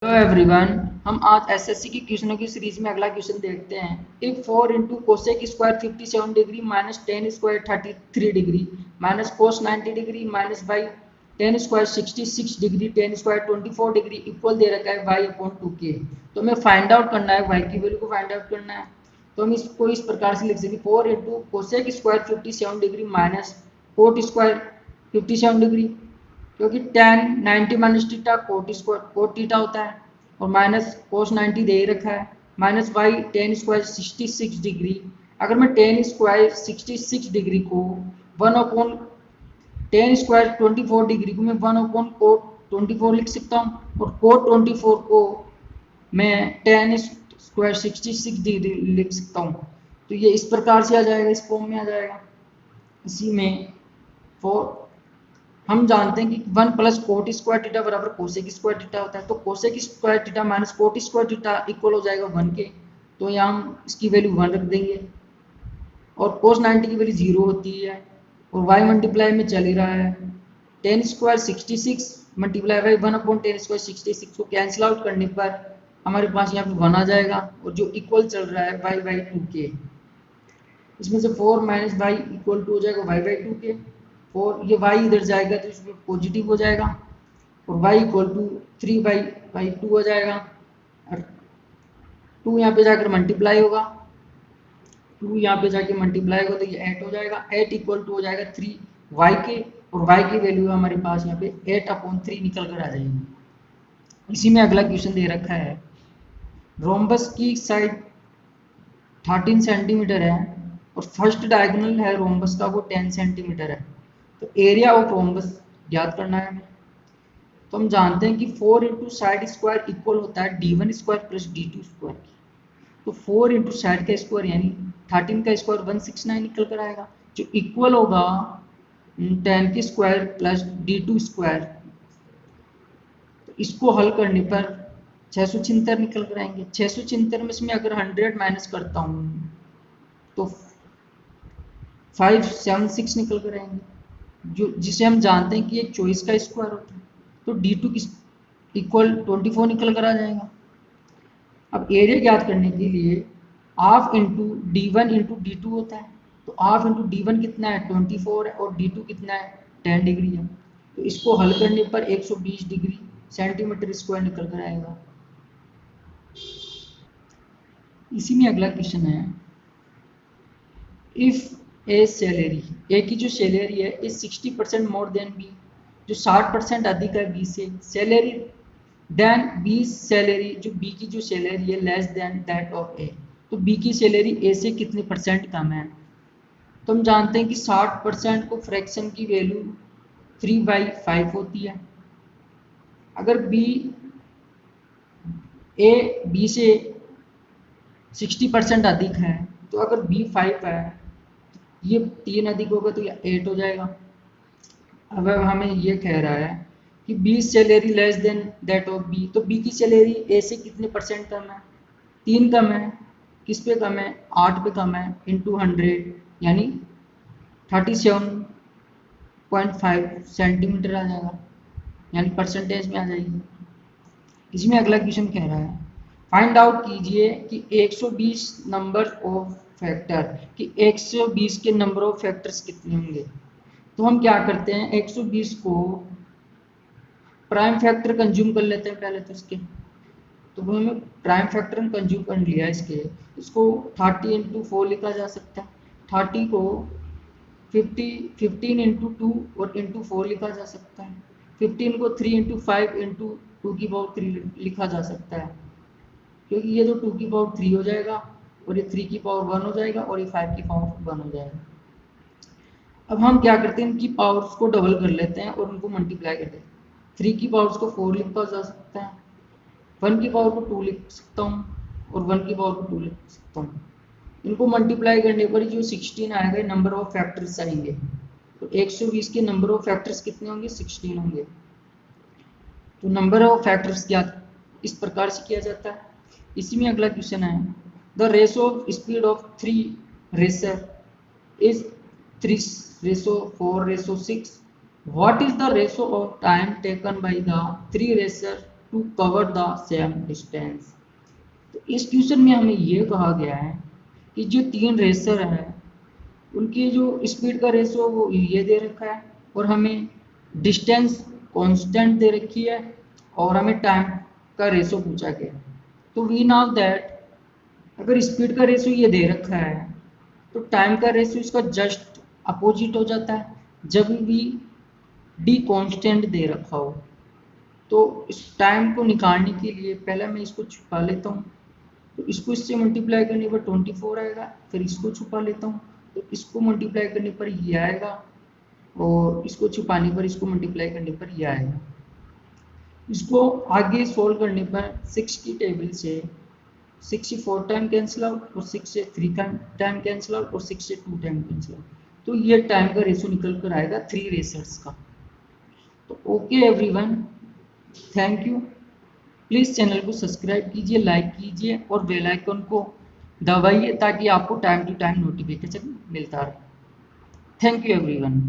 Hello everyone. हम आज SSC की क्वेश्चनों की सीरीज में अगला क्वेश्चन देखते हैं। If 4 into cosec square 57 degree minus 10 square 33 degree minus cos 90 degree minus by 10 square 66 degree 10 square 24 degree equal दे रखा है y अपॉन 2k। तो हमें फाइंड आउट करना है, y की वैल्यू को फाइंड आउट करना है। तो हम इसको इस प्रकार से लिख सकते हैं 4 into cosec square 57 degree minus cot square 57 degree, क्योंकि tan 90 minus theta coat square cot theta होता है और माइनस कोस 90 दे ही रखा है minus by ten square 66 degree. अगर मैं टेन स्क्वायर 66 डिग्री को 1/, टेन स्क्वायर 24 डिग्री को मैं 1/, कोट 24 लिख सकता हूँ और कोट 24 को मैं टेन स्क्वायर 66 डिग्री लिख सकता हूँ। तो ये इस प्रकार से आ जाएगा, इस फॉर्म में आ जाएगा। इसी में फोर हम जानते हैं कि 1 प्लस कोट स्क्वायर थीटा बराबर कोसेक स्क्वायर थीटा होता है। तो cosec square theta minus cot square theta equal हो जाएगा 1 के। तो यहाँ हम इसकी वैल्यू 1 रख देंगे और कोस 90 की वैल्यू 0 होती है और y मल्टीप्लाई में चल ही रहा है। 10 स्क्वायर 66 मल्टीप्लाई बाई 1/10 स्क्वायर 66 को कैंसिल आउट करने पर हमारे पास यहाँ पे 1 आ जाएगा और जो इक्वल चल रहा है y बाई 2k। इसमें से 4 माइनस वाई इक्वल टू हो जाएगा y बाई 2k। 4 ये y इधर जाएगा तो इसमें पॉजिटिव हो जाएगा और y इक्वल टू 3 बाई 2 हो जाएगा और 2 यहाँ पे जाकर मल्टीप्लाई होगा, 2 यहाँ पे जाके मल्टीप्लाई होगा तो ये 8 हो जाएगा। 8 इक्वल टू हो जाएगा 3y के और y की वैल्यू हमारे पास यहाँ पे 8/3 निकल कर आ जाएगी। इसी में अगला क्वेश्चन दे रखा है, रोम्बस की साइड 13 सेंटीमीटर है और फर्स्ट डायगोनल है रोम्बस का वो 10 सेंटीमीटर है। तो एरिया ऑफ रोम्बस ज्ञात करना है हमें। तो हम जानते हैं कि 4 इंटू साइड स्क्वायर इक्वल होता है d1 square plus d2 square. तो 4 इंटू साइड का स्क्वायर यानी 13 का स्क्वायर 169 निकल कर आएगा, जो इक्वल होगा 10 के स्क्वायर प्लस d2 स्क्वायर। तो इसको हल करने पर 676 निकल कर आएंगे। 676 में से मैं अगर 100 माइनस करता हूँ तो 576 निकल कर आएंगे, जो जिसे हम जानते हैं कि एक चॉइस का स्क्वायर होता है। तो d2 की इक्वल 24 निकल कर आ जाएगा। अब एरिया ज्ञात करने के लिए half into d1 into d2 होता है। तो हाफ इंटू d1 कितना है 24 है और d2 कितना है 10 डिग्री है। तो इसको हल करने पर 120 डिग्री सेंटीमीटर स्क्वायर निकल कर आएगा। इसी में अगला क्वेश्चन है, इफ ए सैलरी, ए की जो सैलरी है इज 60% मोर देन बी, जो 60% अधिक है बी से, सैलरी देन बी सैलरी, जो बी की जो सैलरी है लेस देन दैट ऑफ ए। तो बी की सैलरी ए से कितने परसेंट कम है। तो हम जानते हैं कि 60% को फ्रैक्शन की वैल्यू 3/5 होती है। अगर बी ए बी से 60% अधिक है तो अगर बी 5 है, ये 3 अधिक होगा तो ये 8 हो जाएगा। अब हमें ये कह रहा है कि B salary less than that of B, तो बी की सैलरी ए से कितने परसेंट कम है, 3 कम है। किस पे कम है 8 पे कम है इंटू 100 यानी 37.5 सेंटीमीटर आ जाएगा, यानी परसेंटेज में आ जाएगी। इसमें अगला क्वेश्चन कह रहा है, फाइंड आउट कीजिए कि 120 नंबर ऑफ फैक्टर, कि 120 के नंबर ऑफ फैक्टर्स कितने होंगे। तो हम क्या करते हैं 120 को प्राइम फैक्टर कंज्यूम कर लेते हैं पहले तो इसके। तो वो हमें प्राइम फैक्टर कंज्यूम कर लिया इसके, इसको 30 इंटू 4 लिखा जा सकता है। 30 को 15 इंटू 2 और इंटू 4 लिखा जा सकता है। 15 को 3 इंटू 5 इंटू 2 की पावर 3 लिखा जा सकता है, क्योंकि ये तो 2 की पावर 3 हो जाएगा और ये 3 की पावर 1 हो जाएगा और ये 5 की पावर 1 हो जाएगा। अब हम क्या करते हैं इनकी पावर्स को डबल कर लेते हैं और उनको मल्टीप्लाई कर देते हैं। 3 की पावर्स को 4 लिखा जा सकता है, 1 की पावर को 2 लिख सकता हूँ और 1 की पावर को 2 लिख सकता हूँ। इनको मल्टीप्लाई करने पर जो 16 आएगा नंबर ऑफ फैक्टर्स आएंगे। तो 120 के नंबर ऑफ फैक्टर्स कितने होंगे 16 होंगे। तो नंबर ऑफ फैक्टर्स क्या इस प्रकार से किया जाता है। इसी में अगला क्वेश्चन है, the ratio of speed of 3 racer is 3:4:6, what is the ratio of time taken by the 3 racer to cover the same distance. तो इस क्वेश्चन में हमें ये कहा गया है कि जो 3 रेसर हैं उनकी जो स्पीड का रेशो वो ये दे रखा है और हमें डिस्टेंस कांस्टेंट दे रखी है और हमें टाइम का रेशो पूछा गया है। तो वी नाउ दैट अगर स्पीड का रेशो ये दे रखा है तो टाइम का रेशो इसका जस्ट अपोजिट हो जाता है जब भी डी कांस्टेंट दे रखा हो। तो इस टाइम को निकालने के लिए पहले मैं इसको छुपा लेता हूँ, तो इसको इससे मल्टीप्लाई करने पर 24 आएगा, फिर इसको छुपा लेता हूँ तो इसको मल्टीप्लाई करने पर ये आएगा और इसको छुपाने पर इसको मल्टीप्लाई करने पर ये आएगा। इसको आगे सोल्व करने पर 6 की टेबल से 6 से 4 टाइम कैंसिल आउट और 6 से 3 टाइम कैंसिल आउट और 6 से 2 टाइम कैंसिल आउट, तो ये टाइम का रेशो निकल कर आएगा 3 रेसर्स का। तो okay everyone, thank you. Please channel को सब्सक्राइब कीजिए, लाइक कीजिए और बेल आइकन को दबाइए ताकि आपको टाइम टू टाइम नोटिफिकेशन मिलता रहे। Thank you everyone.